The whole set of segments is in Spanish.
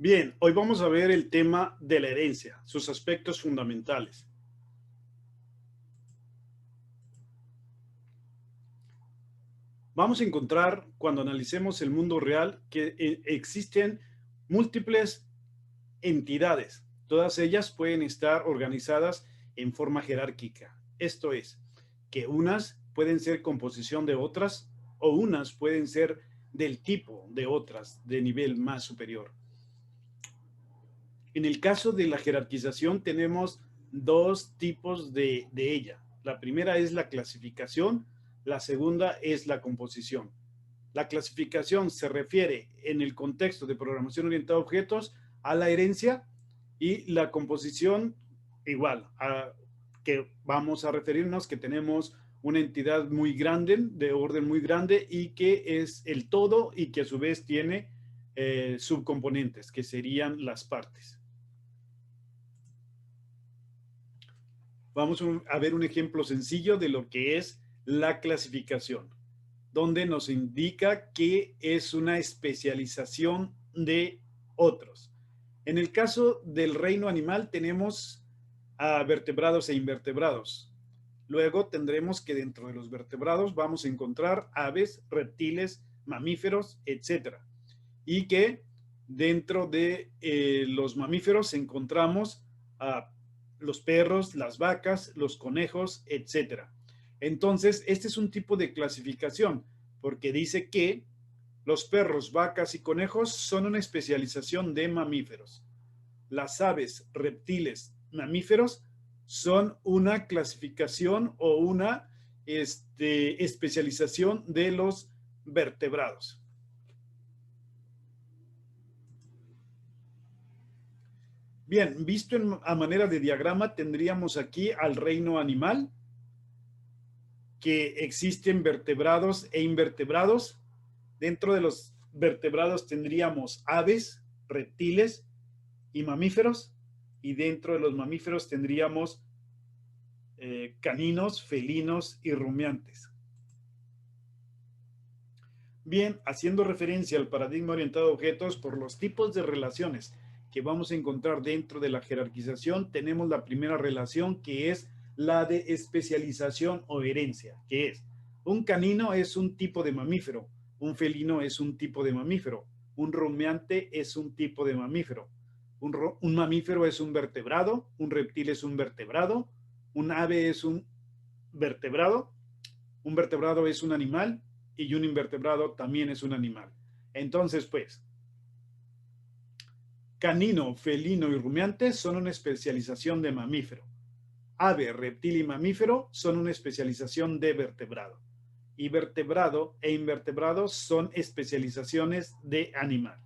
Bien, hoy vamos a ver el tema de la herencia, sus aspectos fundamentales. Vamos a encontrar, cuando analicemos el mundo real, que existen múltiples entidades. Todas ellas pueden estar organizadas en forma jerárquica. Esto es, que unas pueden ser composición de otras o unas pueden ser del tipo de otras de nivel más superior. En el caso de la jerarquización tenemos dos tipos de ella. La primera es la clasificación, la segunda es la composición. La clasificación se refiere en el contexto de programación orientada a objetos a la herencia y la composición igual, que vamos a referirnos que tenemos una entidad muy grande, de orden muy grande y que es el todo y que a su vez tiene subcomponentes, que serían las partes. Vamos a ver un ejemplo sencillo de lo que es la clasificación, donde nos indica que es una especialización de otros. En el caso del reino animal tenemos a vertebrados e invertebrados. Luego tendremos que dentro de los vertebrados vamos a encontrar aves, reptiles, mamíferos, etcétera. Y que dentro de los mamíferos encontramos a los perros, las vacas, los conejos, etcétera. Entonces, este es un tipo de clasificación, porque dice que los perros, vacas y conejos son una especialización de mamíferos. Las aves, reptiles, mamíferos son una clasificación o una especialización de los vertebrados. Bien, visto a manera de diagrama, tendríamos aquí al reino animal, que existen vertebrados e invertebrados. Dentro de los vertebrados tendríamos aves, reptiles y mamíferos. Y dentro de los mamíferos tendríamos caninos, felinos y rumiantes. Bien, haciendo referencia al paradigma orientado a objetos, por los tipos de relaciones que vamos a encontrar dentro de la jerarquización, tenemos la primera relación, que es la de especialización o herencia, que es un canino es un tipo de mamífero, un felino es un tipo de mamífero, un rumiante es un tipo de mamífero, un mamífero es un vertebrado, un reptil es un vertebrado, un ave es un vertebrado es un animal y un invertebrado también es un animal. Entonces, pues, canino, felino y rumiante son una especialización de mamífero. Ave, reptil y mamífero son una especialización de vertebrado. Y vertebrado e invertebrado son especializaciones de animal.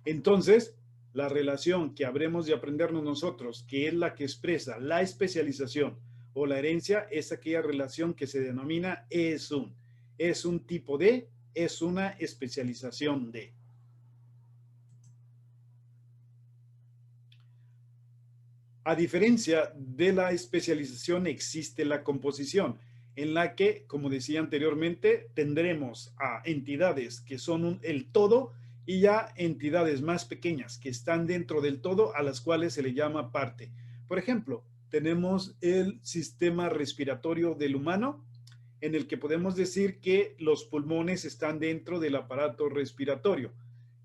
Entonces, la relación que habremos de aprendernos nosotros, que es la que expresa la especialización o la herencia, es aquella relación que se denomina es un tipo de, es una especialización de. A diferencia de la especialización, existe la composición, en la que, como decía anteriormente, tendremos a entidades que son el todo y a entidades más pequeñas que están dentro del todo, a las cuales se le llama parte. Por ejemplo, tenemos el sistema respiratorio del humano, en el que podemos decir que los pulmones están dentro del aparato respiratorio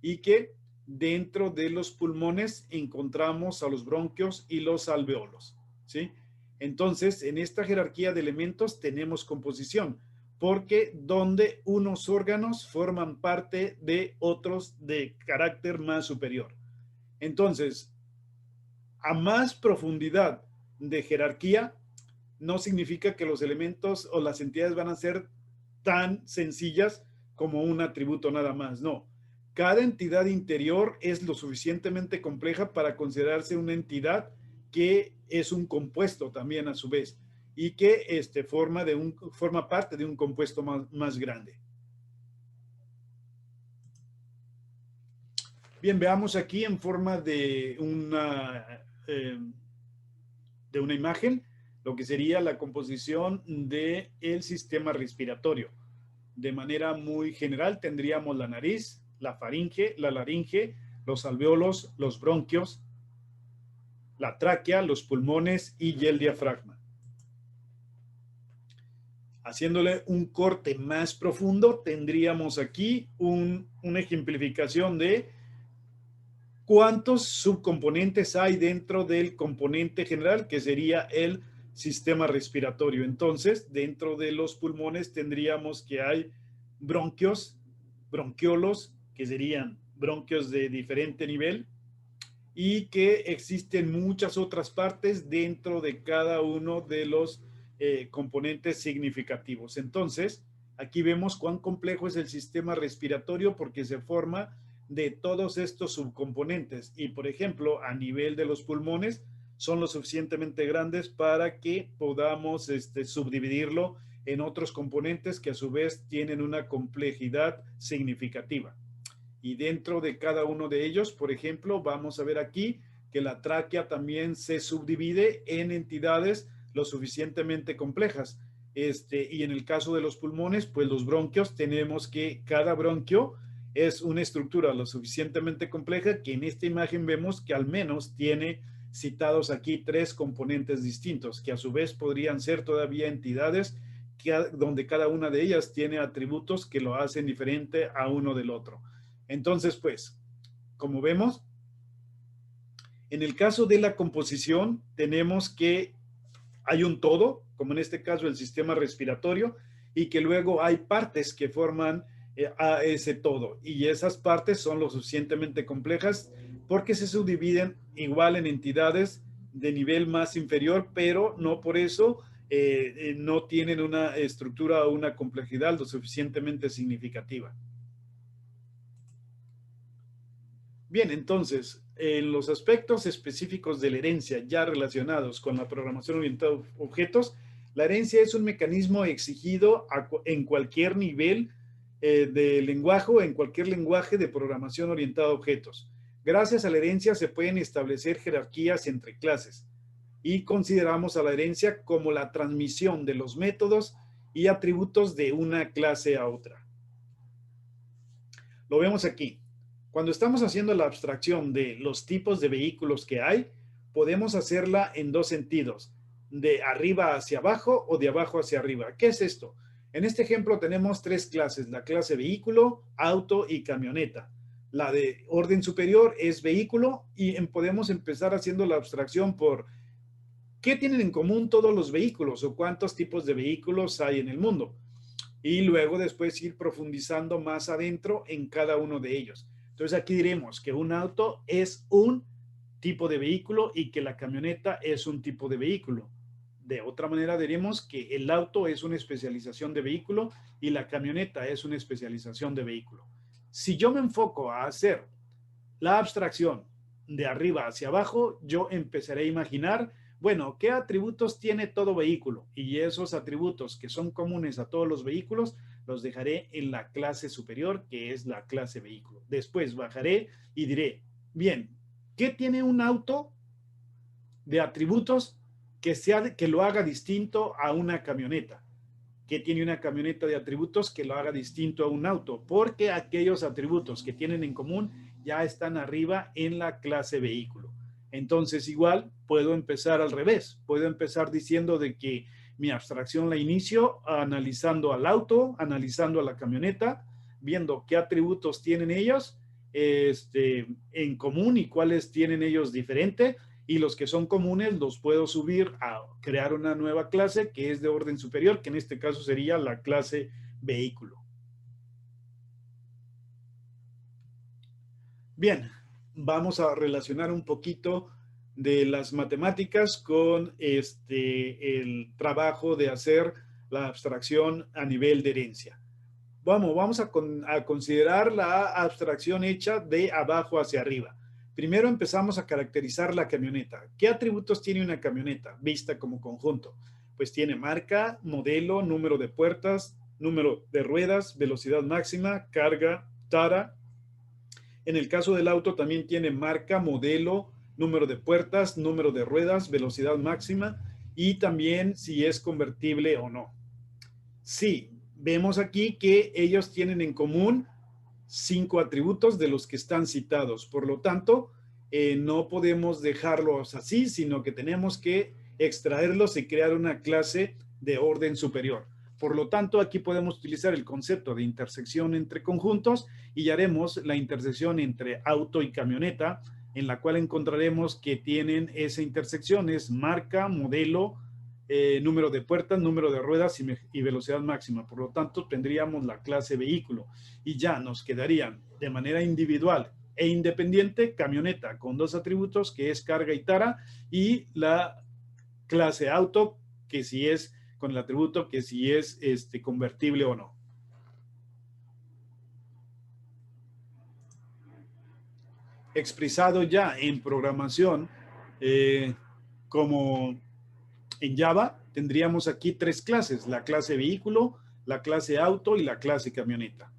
y que dentro de los pulmones encontramos a los bronquios y los alveolos, ¿sí? Entonces, en esta jerarquía de elementos tenemos composición, porque donde unos órganos forman parte de otros de carácter más superior. Entonces, a más profundidad de jerarquía, no significa que los elementos o las entidades van a ser tan sencillas como un atributo nada más, no. Cada entidad interior es lo suficientemente compleja para considerarse una entidad que es un compuesto también a su vez y que forma parte de un compuesto más grande. Bien, veamos aquí en forma de una imagen lo que sería la composición del sistema respiratorio. De manera muy general tendríamos la nariz, la faringe, la laringe, los alvéolos, los bronquios, la tráquea, los pulmones y el diafragma. Haciéndole un corte más profundo, tendríamos aquí una ejemplificación de cuántos subcomponentes hay dentro del componente general, que sería el sistema respiratorio. Entonces, dentro de los pulmones tendríamos que hay bronquios, bronquiolos, que serían bronquios de diferente nivel, y que existen muchas otras partes dentro de cada uno de los componentes significativos. Entonces, aquí vemos cuán complejo es el sistema respiratorio porque se forma de todos estos subcomponentes y, por ejemplo, a nivel de los pulmones, son lo suficientemente grandes para que podamos subdividirlo en otros componentes que a su vez tienen una complejidad significativa. Y dentro de cada uno de ellos, por ejemplo, vamos a ver aquí que la tráquea también se subdivide en entidades lo suficientemente complejas. Y en el caso de los pulmones, pues los bronquios, tenemos que cada bronquio es una estructura lo suficientemente compleja que en esta imagen vemos que al menos tiene citados aquí 3 componentes distintos, que a su vez podrían ser todavía entidades donde cada una de ellas tiene atributos que lo hacen diferente a uno del otro. Entonces, pues, como vemos, en el caso de la composición, tenemos que hay un todo, como en este caso el sistema respiratorio, y que luego hay partes que forman a ese todo. Y esas partes son lo suficientemente complejas porque se subdividen igual en entidades de nivel más inferior, pero no por eso no tienen una estructura o una complejidad lo suficientemente significativa. Bien, entonces, en los aspectos específicos de la herencia ya relacionados con la programación orientada a objetos, la herencia es un mecanismo exigido en cualquier nivel de lenguaje o en cualquier lenguaje de programación orientada a objetos. Gracias a la herencia se pueden establecer jerarquías entre clases y consideramos a la herencia como la transmisión de los métodos y atributos de una clase a otra. Lo vemos aquí. Cuando estamos haciendo la abstracción de los tipos de vehículos que hay, podemos hacerla en 2 sentidos, de arriba hacia abajo o de abajo hacia arriba. ¿Qué es esto? En este ejemplo tenemos 3 clases, la clase vehículo, auto y camioneta. La de orden superior es vehículo y podemos empezar haciendo la abstracción por qué tienen en común todos los vehículos o cuántos tipos de vehículos hay en el mundo. Y luego después ir profundizando más adentro en cada uno de ellos. Entonces aquí diremos que un auto es un tipo de vehículo y que la camioneta es un tipo de vehículo. De otra manera diremos que el auto es una especialización de vehículo y la camioneta es una especialización de vehículo. Si yo me enfoco a hacer la abstracción de arriba hacia abajo, yo empezaré a imaginar, bueno, ¿qué atributos tiene todo vehículo? Y esos atributos que son comunes a todos los vehículos los dejaré en la clase superior, que es la clase vehículo. Después bajaré y diré, bien, ¿qué tiene un auto de atributos que lo haga distinto a una camioneta? ¿Qué tiene una camioneta de atributos que lo haga distinto a un auto? Porque aquellos atributos que tienen en común ya están arriba en la clase vehículo. Entonces, igual puedo empezar al revés. Puedo empezar diciendo de que mi abstracción la inicio analizando al auto, analizando a la camioneta, viendo qué atributos tienen ellos en común y cuáles tienen ellos diferente. Y los que son comunes los puedo subir a crear una nueva clase que es de orden superior, que en este caso sería la clase vehículo. Bien, vamos a relacionar un poquito de las matemáticas con el trabajo de hacer la abstracción a nivel de herencia. Vamos a considerar la abstracción hecha de abajo hacia arriba. Primero empezamos a caracterizar la camioneta. ¿Qué atributos tiene una camioneta vista como conjunto? Pues tiene marca, modelo, número de puertas, número de ruedas, velocidad máxima, carga, tara. En el caso del auto también tiene marca, modelo, número de puertas, número de ruedas, velocidad máxima y también si es convertible o no. Sí, vemos aquí que ellos tienen en común 5 atributos de los que están citados. Por lo tanto, no podemos dejarlos así, sino que tenemos que extraerlos y crear una clase de orden superior. Por lo tanto, aquí podemos utilizar el concepto de intersección entre conjuntos y haremos la intersección entre auto y camioneta, en la cual encontraremos que tienen esa intersección, es marca, modelo, número de puertas, número de ruedas y velocidad máxima. Por lo tanto, tendríamos la clase vehículo y ya nos quedarían de manera individual e independiente camioneta con 2 atributos, que es carga y tara, y la clase auto, que si es con el atributo que si es convertible o no. Expresado ya en programación, como en Java, tendríamos aquí 3 clases: la clase vehículo, la clase auto y la clase camioneta.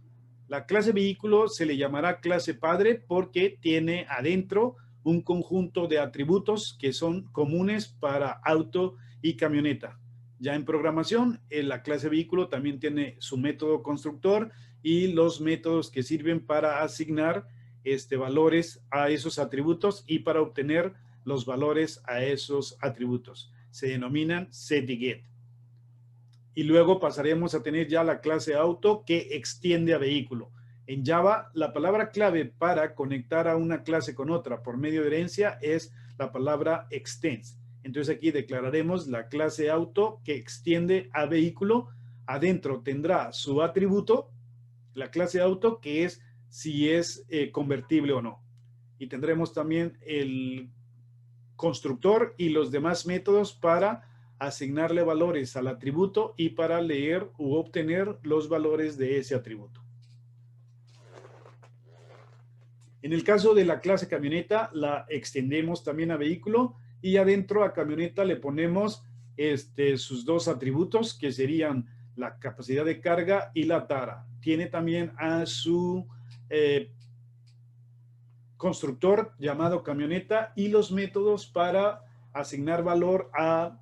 La clase vehículo se le llamará clase padre porque tiene adentro un conjunto de atributos que son comunes para auto y camioneta. Ya en programación, la clase vehículo también tiene su método constructor y los métodos que sirven para asignar valores a esos atributos y para obtener los valores a esos atributos. Se denominan set y get. Y luego pasaremos a tener ya la clase auto, que extiende a vehículo. En Java, la palabra clave para conectar a una clase con otra por medio de herencia es la palabra extends. Entonces aquí declararemos la clase auto que extiende a vehículo. Adentro tendrá su atributo, la clase auto, que es si es convertible o no. Y tendremos también el constructor y los demás métodos para asignarle valores al atributo y para leer u obtener los valores de ese atributo. En el caso de la clase camioneta, la extendemos también a vehículo y adentro a camioneta le ponemos sus 2 atributos, que serían la capacidad de carga y la tara. Tiene también a su constructor llamado camioneta y los métodos para asignar valor a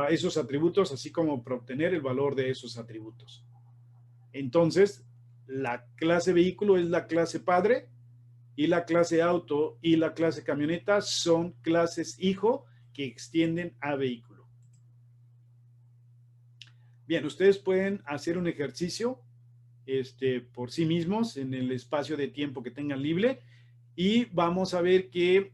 esos atributos, así como para obtener el valor de esos atributos. Entonces, la clase vehículo es la clase padre y la clase auto y la clase camioneta son clases hijo que extienden a vehículo. Bien, ustedes pueden hacer un ejercicio por sí mismos en el espacio de tiempo que tengan libre y vamos a ver que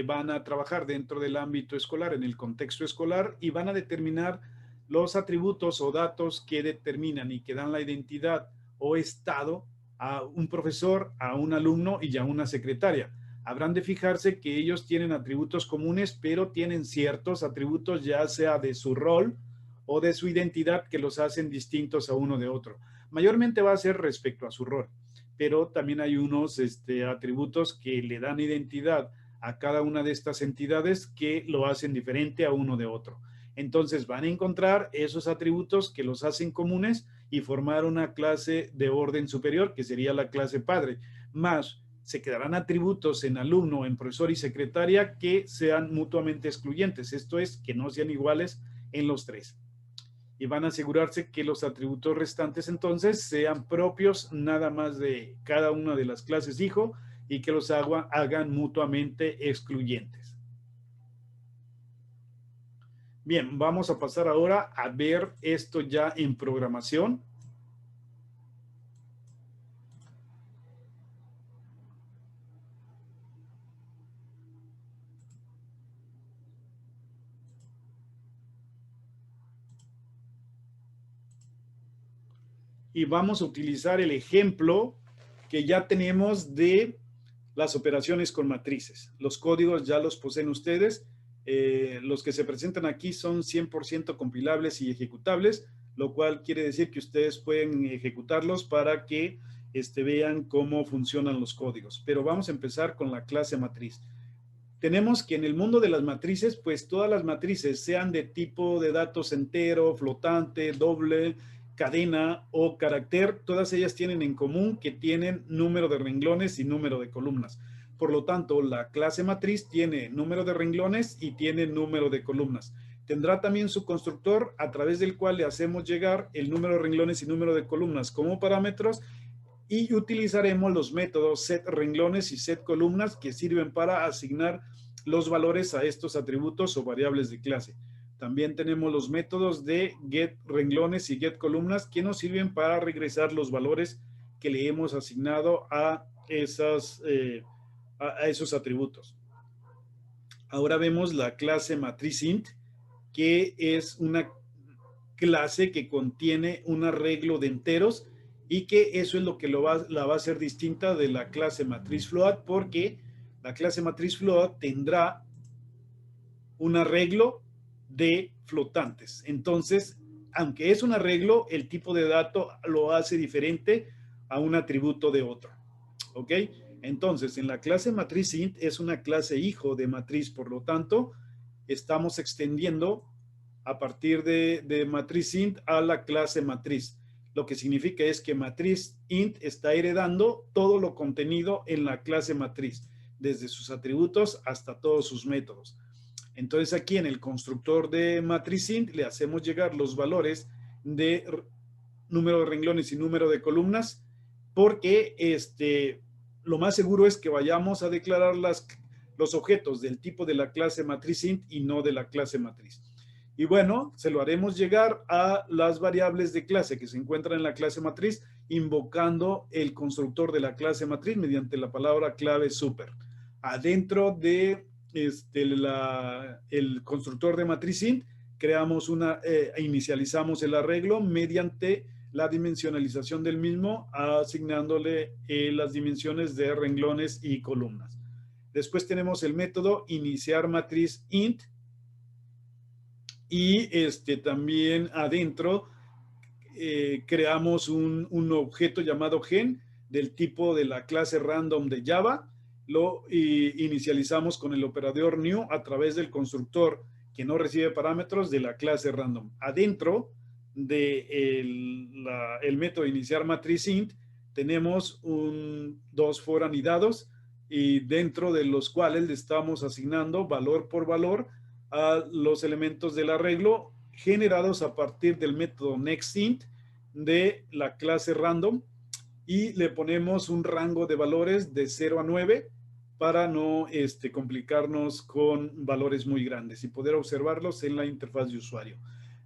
van a trabajar dentro del ámbito escolar, en el contexto escolar, y van a determinar los atributos o datos que determinan y que dan la identidad o estado a un profesor, a un alumno y a una secretaria. Habrán de fijarse que ellos tienen atributos comunes, pero tienen ciertos atributos, ya sea de su rol o de su identidad, que los hacen distintos a uno de otro. Mayormente va a ser respecto a su rol, pero también hay unos atributos que le dan identidad a cada una de estas entidades que lo hacen diferente a uno de otro. Entonces van a encontrar esos atributos que los hacen comunes y formar una clase de orden superior, que sería la clase padre. Más se quedarán atributos en alumno, en profesor y secretaria que sean mutuamente excluyentes. Esto es, que no sean iguales en los 3. Y van a asegurarse que los atributos restantes entonces sean propios nada más de cada una de las clases hijo y que los hagan mutuamente excluyentes. Bien, vamos a pasar ahora a ver esto ya en programación. Y vamos a utilizar el ejemplo que ya tenemos de las operaciones con matrices. Los códigos ya los poseen ustedes. Los que se presentan aquí son 100% compilables y ejecutables, lo cual quiere decir que ustedes pueden ejecutarlos para que vean cómo funcionan los códigos. Pero vamos a empezar con la clase matriz. Tenemos que en el mundo de las matrices, pues todas las matrices, sean de tipo de datos entero, flotante, doble, cadena o carácter, todas ellas tienen en común que tienen número de renglones y número de columnas. Por lo tanto, la clase matriz tiene número de renglones y tiene número de columnas. Tendrá también su constructor, a través del cual le hacemos llegar el número de renglones y número de columnas como parámetros, y utilizaremos los métodos set renglones y set columnas que sirven para asignar los valores a estos atributos o variables de clase. También tenemos los métodos de get renglones y get columnas que nos sirven para regresar los valores que le hemos asignado a esos atributos. Ahora vemos la clase matriz int, que es una clase que contiene un arreglo de enteros y que eso es lo que la va a hacer distinta de la clase matriz float, porque la clase matriz float tendrá un arreglo de flotantes. Entonces, aunque es un arreglo, el tipo de dato lo hace diferente a un atributo de otro. ¿Ok? Entonces, en la clase matriz int es una clase hijo de matriz, por lo tanto, estamos extendiendo a partir de matriz int a la clase matriz. Lo que significa es que matriz int está heredando todo lo contenido en la clase matriz, desde sus atributos hasta todos sus métodos. Entonces aquí en el constructor de matriz int le hacemos llegar los valores de número de renglones y número de columnas, porque lo más seguro es que vayamos a declarar los objetos del tipo de la clase matriz int y no de la clase matriz. Y bueno, se lo haremos llegar a las variables de clase que se encuentran en la clase matriz, invocando el constructor de la clase matriz mediante la palabra clave super. Adentro de el constructor de matriz int, creamos inicializamos el arreglo mediante la dimensionalización del mismo, asignándole las dimensiones de renglones y columnas. Después tenemos el método iniciar matriz int, y también adentro creamos un objeto llamado gen del tipo de la clase random de Java. Lo inicializamos con el operador new a través del constructor que no recibe parámetros de la clase random. Adentro del método iniciar matriz int tenemos dos for anidados, y dentro de los cuales le estamos asignando valor por valor a los elementos del arreglo generados a partir del método nextInt de la clase random, y le ponemos un rango de valores de 0 a 9 para no complicarnos con valores muy grandes y poder observarlos en la interfaz de usuario.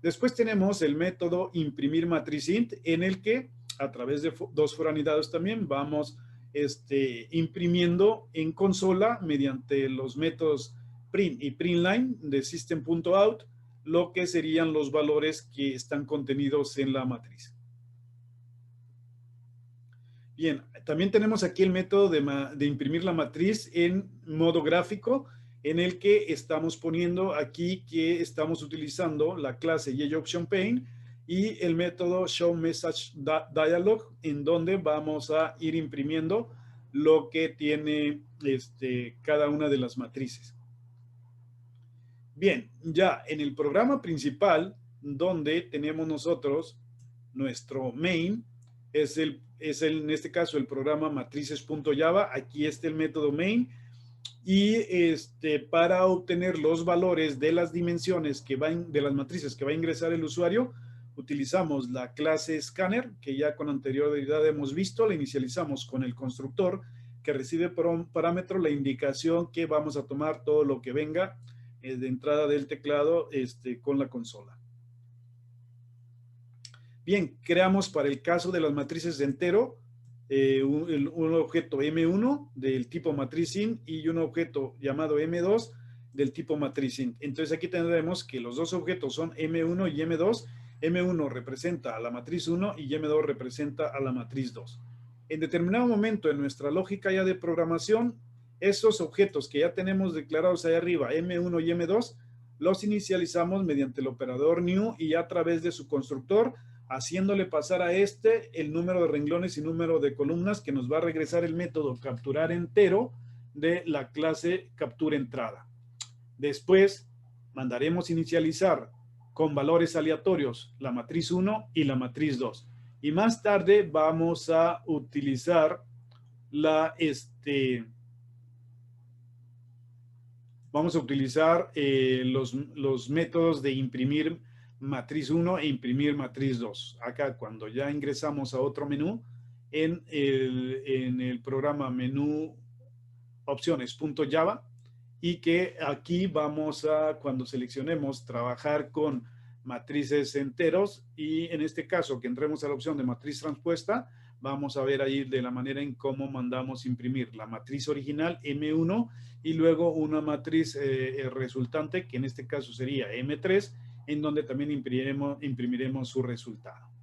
Después tenemos el método imprimir matriz int, en el que a través de dos for anidados también vamos imprimiendo en consola mediante los métodos print y printline de system.out lo que serían los valores que están contenidos en la matriz. Bien, también tenemos aquí el método de imprimir la matriz en modo gráfico, en el que estamos poniendo aquí que estamos utilizando la clase YOptionPane y el método showMessageDialog, en donde vamos a ir imprimiendo lo que tiene cada una de las matrices. Bien, ya en el programa principal, donde tenemos nosotros nuestro main, en este caso el programa matrices.java. Aquí está el método main, y para obtener los valores de las dimensiones de las matrices que va a ingresar el usuario, utilizamos la clase scanner, que ya con anterioridad hemos visto. La inicializamos con el constructor que recibe por un parámetro la indicación que vamos a tomar todo lo que venga de entrada del teclado con la consola. Bien, creamos para el caso de las matrices de entero un objeto M1 del tipo matriz int y un objeto llamado M2 del tipo matriz int. Entonces aquí tendremos que los dos objetos son M1 y M2. M1 representa a la matriz 1 y M2 representa a la matriz 2. En determinado momento en nuestra lógica ya de programación, esos objetos que ya tenemos declarados ahí arriba, M1 y M2, los inicializamos mediante el operador new y a través de su constructor, haciéndole pasar a el número de renglones y número de columnas que nos va a regresar el método capturar entero de la clase captura entrada. Después mandaremos inicializar con valores aleatorios la matriz 1 y la matriz 2. Y más tarde vamos a utilizar los métodos de imprimir matriz 1 e imprimir matriz 2. Acá cuando ya ingresamos a otro menú, en el programa menú opciones.java y que aquí vamos a, cuando seleccionemos, trabajar con matrices enteros y en este caso que entremos a la opción de matriz transpuesta, vamos a ver ahí de la manera en cómo mandamos imprimir la matriz original M1 y luego una matriz resultante que en este caso sería M3 en donde también imprimiremos su resultado.